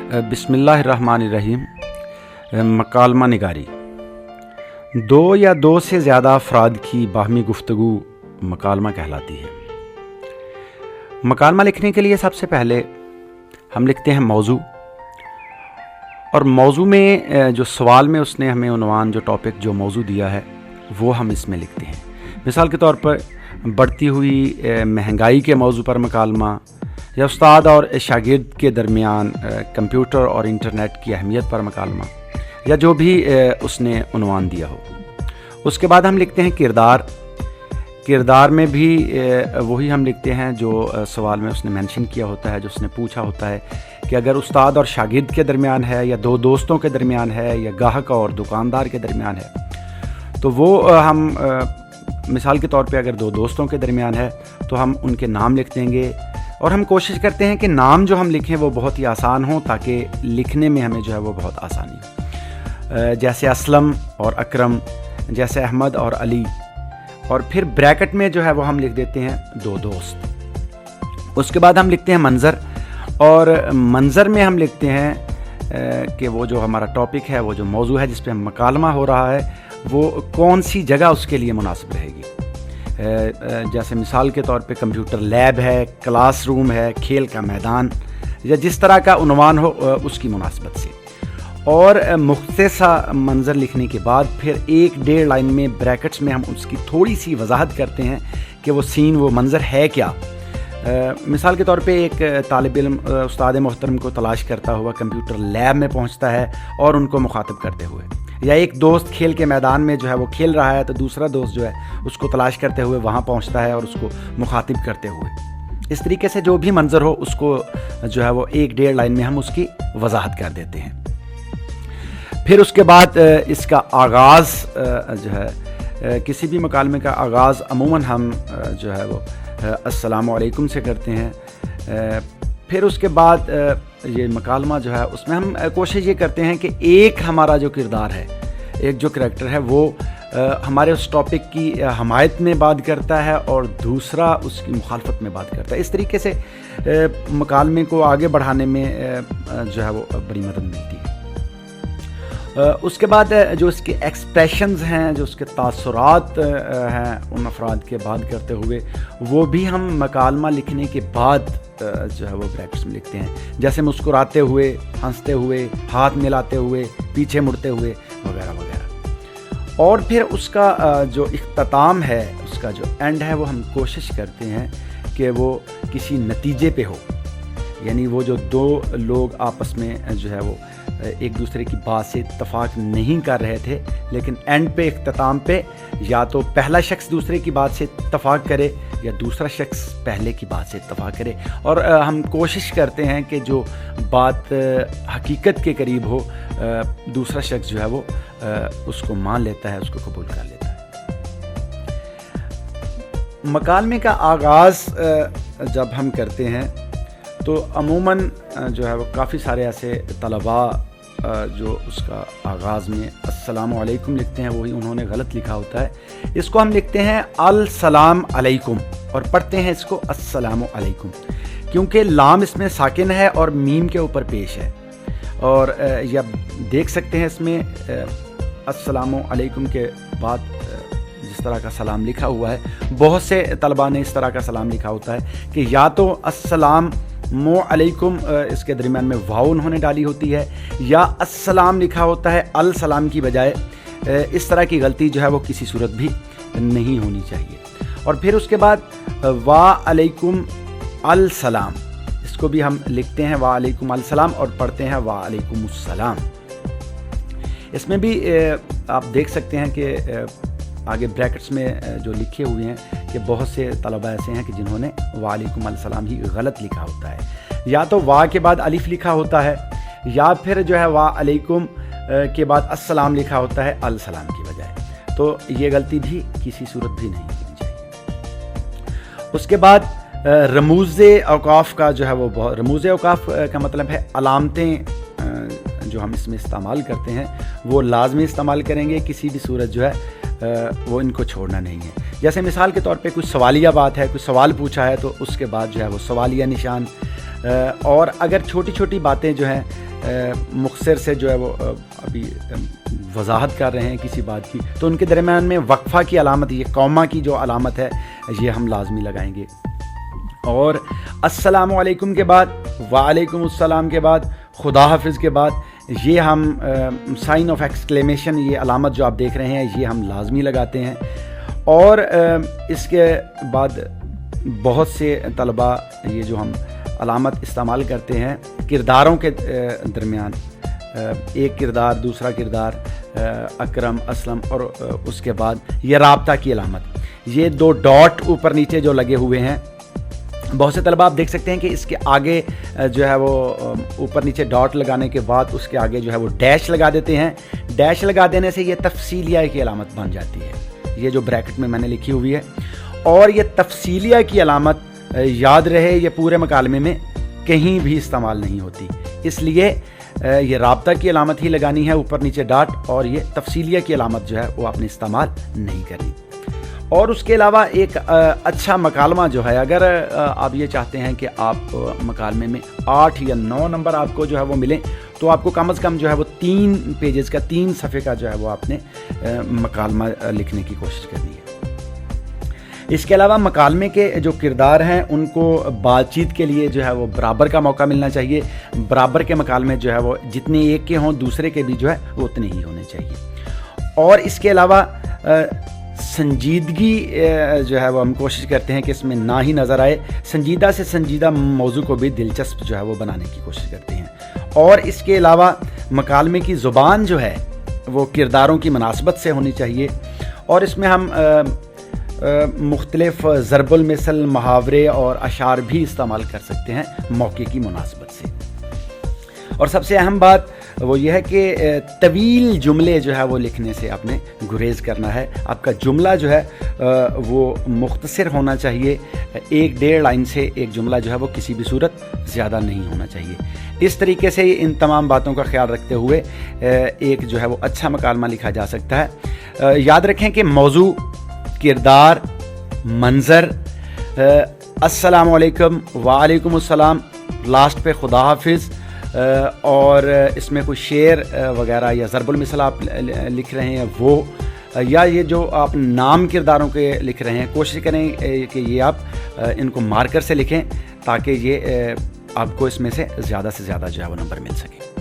بسم اللہ الرحمن الرحیم۔ مکالمہ نگاری، دو یا دو سے زیادہ افراد کی باہمی گفتگو مکالمہ کہلاتی ہے۔ مکالمہ لکھنے کے لیے سب سے پہلے ہم لکھتے ہیں موضوع، اور موضوع میں جو سوال میں اس نے ہمیں عنوان جو ٹاپک جو موضوع دیا ہے وہ ہم اس میں لکھتے ہیں۔ مثال کے طور پر بڑھتی ہوئی مہنگائی کے موضوع پر مکالمہ، یا استاد اور شاگرد کے درمیان کمپیوٹر اور انٹرنیٹ کی اہمیت پر مکالمہ، یا جو بھی اس نے عنوان دیا ہو۔ اس کے بعد ہم لکھتے ہیں کردار میں بھی وہی ہم لکھتے ہیں جو سوال میں اس نے مینشن کیا ہوتا ہے، جو اس نے پوچھا ہوتا ہے کہ اگر استاد اور شاگرد کے درمیان ہے، یا دو دوستوں کے درمیان ہے، یا گاہک اور دکاندار کے درمیان ہے، تو وہ ہم مثال کے طور پہ اگر دو دوستوں کے درمیان ہے تو ہم ان کے نام لکھ دیں گے، اور ہم کوشش کرتے ہیں کہ نام جو ہم لکھیں وہ بہت ہی آسان ہوں تاکہ لکھنے میں ہمیں جو ہے وہ بہت آسانی ہو، جیسے اسلم اور اکرم، جیسے احمد اور علی، اور پھر بریکٹ میں جو ہے وہ ہم لکھ دیتے ہیں دو دوست۔ اس کے بعد ہم لکھتے ہیں منظر، اور منظر میں ہم لکھتے ہیں کہ وہ جو ہمارا ٹاپک ہے، وہ جو موضوع ہے جس پہ مکالمہ ہو رہا ہے، وہ کون سی جگہ اس کے لیے مناسب رہے گی۔ جیسے مثال کے طور پہ کمپیوٹر لیب ہے، کلاس روم ہے، کھیل کا میدان، یا جس طرح کا عنوان ہو اس کی مناسبت سے۔ اور مختصر منظر لکھنے کے بعد پھر 1-1.5 لائن میں بریکٹس میں ہم اس کی تھوڑی سی وضاحت کرتے ہیں کہ وہ سین، وہ منظر ہے کیا۔ مثال کے طور پہ ایک طالب علم استاد محترم کو تلاش کرتا ہوا کمپیوٹر لیب میں پہنچتا ہے اور ان کو مخاطب کرتے ہوئے، یا ایک دوست کھیل کے میدان میں جو ہے وہ کھیل رہا ہے تو دوسرا دوست جو ہے اس کو تلاش کرتے ہوئے وہاں پہنچتا ہے اور اس کو مخاطب کرتے ہوئے۔ اس طریقے سے جو بھی منظر ہو اس کو جو ہے وہ 1-1.5 لائن میں ہم اس کی وضاحت کر دیتے ہیں۔ پھر اس کے بعد اس کا آغاز جو ہے، کسی بھی مکالمے کا آغاز عموماً ہم جو ہے وہ السلام علیکم سے کرتے ہیں۔ پھر اس کے بعد یہ مکالمہ جو ہے اس میں ہم کوشش یہ کرتے ہیں کہ ایک ہمارا جو کردار ہے، ایک جو کریکٹر ہے، وہ ہمارے اس ٹاپک کی حمایت میں بات کرتا ہے اور دوسرا اس کی مخالفت میں بات کرتا ہے۔ اس طریقے سے مکالمے کو آگے بڑھانے میں جو ہے وہ بڑی مدد ملتی ہے۔ اس کے بعد جو اس کے ایکسپریشنز ہیں، جو اس کے تاثرات ہیں ان افراد کے بات کرتے ہوئے، وہ بھی ہم مکالمہ لکھنے کے بعد جو ہے وہ بریکٹس میں لکھتے ہیں، جیسے مسکراتے ہوئے، ہنستے ہوئے، ہاتھ ملاتے ہوئے، پیچھے مڑتے ہوئے، وغیرہ وغیرہ۔ اور پھر اس کا جو اختتام ہے، اس کا جو اینڈ ہے، وہ ہم کوشش کرتے ہیں کہ وہ کسی نتیجے پہ ہو، یعنی وہ جو دو لوگ آپس میں جو ہے وہ ایک دوسرے کی بات سے اتفاق نہیں کر رہے تھے، لیکن اینڈ پہ، اختتام پہ، یا تو پہلا شخص دوسرے کی بات سے اتفاق کرے یا دوسرا شخص پہلے کی بات سے اتفاق کرے، اور ہم کوشش کرتے ہیں کہ جو بات حقیقت کے قریب ہو، دوسرا شخص جو ہے وہ اس کو مان لیتا ہے، اس کو قبول کر لیتا ہے۔ مکالمے کا آغاز جب ہم کرتے ہیں تو عموماً جو ہے وہ کافی سارے ایسے طلباء جو اس کا آغاز میں السلام علیکم لکھتے ہیں، وہی انہوں نے غلط لکھا ہوتا ہے۔ اس کو ہم لکھتے ہیں السلام علیکم اور پڑھتے ہیں اس کو السلام علیکم، کیونکہ لام اس میں ساکن ہے اور میم کے اوپر پیش ہے۔ اور یا دیکھ سکتے ہیں اس میں السلام علیکم کے بعد جس طرح کا سلام لکھا ہوا ہے، بہت سے طلباء نے اس طرح کا سلام لکھا ہوتا ہے کہ یا تو السلام علیکم اس کے درمیان میں واو انہوں نے ڈالی ہوتی ہے، یا السلام لکھا ہوتا ہے السلام کی بجائے۔ اس طرح کی غلطی جو ہے وہ کسی صورت بھی نہیں ہونی چاہیے۔ اور پھر اس کے بعد وعلیکم السلام، اس کو بھی ہم لکھتے ہیں وعلیکم السلام اور پڑھتے ہیں وعلیکم السلام۔ اس میں بھی آپ دیکھ سکتے ہیں کہ آگے بریکٹس میں جو لکھے ہوئے ہیں کہ بہت سے طلباء ایسے ہیں کہ جنہوں نے وعلیکم السلام ہی غلط لکھا ہوتا ہے، یا تو وا کے بعد الف لکھا ہوتا ہے، یا پھر جو ہے وعلیکم کے بعد السلام لکھا ہوتا ہے السلام کی بجائے، تو یہ غلطی بھی کسی صورت بھی نہیں ہونی چاہیے۔ اس کے بعد رموز اوقاف کا جو ہے وہ رموز اوقاف کا مطلب ہے علامتیں جو ہم اس میں استعمال کرتے ہیں وہ لازمی استعمال کریں گے، کسی بھی صورت جو ہے وہ ان کو چھوڑنا نہیں ہے۔ جیسے مثال کے طور پہ کوئی سوالیہ بات ہے، کوئی سوال پوچھا ہے تو اس کے بعد جو ہے وہ سوالیہ نشان، اور اگر چھوٹی چھوٹی باتیں جو ہیں مختصر سے جو ہے وہ ابھی وضاحت کر رہے ہیں کسی بات کی، تو ان کے درمیان میں وقفہ کی علامت، یہ کوما کی جو علامت ہے، یہ ہم لازمی لگائیں گے. اور السلام علیکم کے بعد، وعلیکم السلام کے بعد، خدا حافظ کے بعد یہ ہم سائن آف ایکسکلیمیشن، یہ علامت جو آپ دیکھ رہے ہیں، یہ ہم لازمی لگاتے ہیں. اور اس کے بعد بہت سے طلباء یہ جو ہم علامت استعمال کرتے ہیں کرداروں کے درمیان، ایک کردار دوسرا کردار، اکرم، اسلم، اور اس کے بعد یہ رابطہ کی علامت، یہ 2 ڈاٹ اوپر نیچے جو لگے ہوئے ہیں. بہت سے طلباء آپ دیکھ سکتے ہیں کہ اس کے آگے جو ہے وہ اوپر نیچے ڈاٹ لگانے کے بعد اس کے آگے جو ہے وہ ڈیش لگا دیتے ہیں. ڈیش لگا دینے سے یہ تفصیلیہ کی علامت بن جاتی ہے، یہ جو بریکٹ میں نے لکھی ہوئی ہے. اور یہ تفصیلیہ کی علامت یاد رہے یہ پورے مکالمے میں کہیں بھی استعمال نہیں ہوتی، اس لیے یہ رابطہ کی علامت ہی لگانی ہے اوپر نیچے ڈاٹ، اور یہ تفصیلیہ کی علامت جو ہے وہ آپ نے استعمال نہیں کرنی. اور اس کے علاوہ ایک اچھا مکالمہ جو ہے، اگر آپ یہ چاہتے ہیں کہ آپ مکالمے میں 8 یا 9 نمبر آپ کو جو ہے وہ ملیں، تو آپ کو کم از کم جو ہے وہ 3 پیجز کا، 3 صفحے کا جو ہے وہ آپ نے مکالمہ لکھنے کی کوشش کرنی ہے. اس کے علاوہ مکالمے کے جو کردار ہیں ان کو بات چیت کے لیے جو ہے وہ برابر کا موقع ملنا چاہیے. برابر کے مکالمے جو ہے وہ جتنے ایک کے ہوں دوسرے کے بھی جو ہے وہ اتنے ہی ہونے چاہیے. اور اس کے علاوہ سنجیدگی جو ہے وہ ہم کوشش کرتے ہیں کہ اس میں نہ ہی نظر آئے، سنجیدہ سے سنجیدہ موضوع کو بھی دلچسپ جو ہے وہ بنانے کی کوشش کرتے ہیں. اور اس کے علاوہ مکالمے کی زبان جو ہے وہ کرداروں کی مناسبت سے ہونی چاہیے. اور اس میں ہم مختلف ضرب المثل، محاورے اور اشعار بھی استعمال کر سکتے ہیں موقع کی مناسبت سے. اور سب سے اہم بات وہ یہ ہے کہ طویل جملے جو ہے وہ لکھنے سے آپ نے گریز کرنا ہے. آپ کا جملہ جو ہے وہ مختصر ہونا چاہیے. 1-1.5 لائن سے ایک جملہ جو ہے وہ کسی بھی صورت زیادہ نہیں ہونا چاہیے. اس طریقے سے ان تمام باتوں کا خیال رکھتے ہوئے ایک جو ہے وہ اچھا مکالمہ لکھا جا سکتا ہے. یاد رکھیں کہ موضوع، کردار، منظر، السلام علیکم، وعلیکم السلام، لاسٹ پہ خدا حافظ، اور اس میں کوئی شعر وغیرہ یا ضرب المثل آپ لکھ رہے ہیں وہ، یا یہ جو آپ نام کرداروں کے لکھ رہے ہیں، کوشش کریں کہ یہ آپ ان کو مارکر سے لکھیں تاکہ یہ آپ کو اس میں سے زیادہ جو ہے وہ نمبر مل سکے.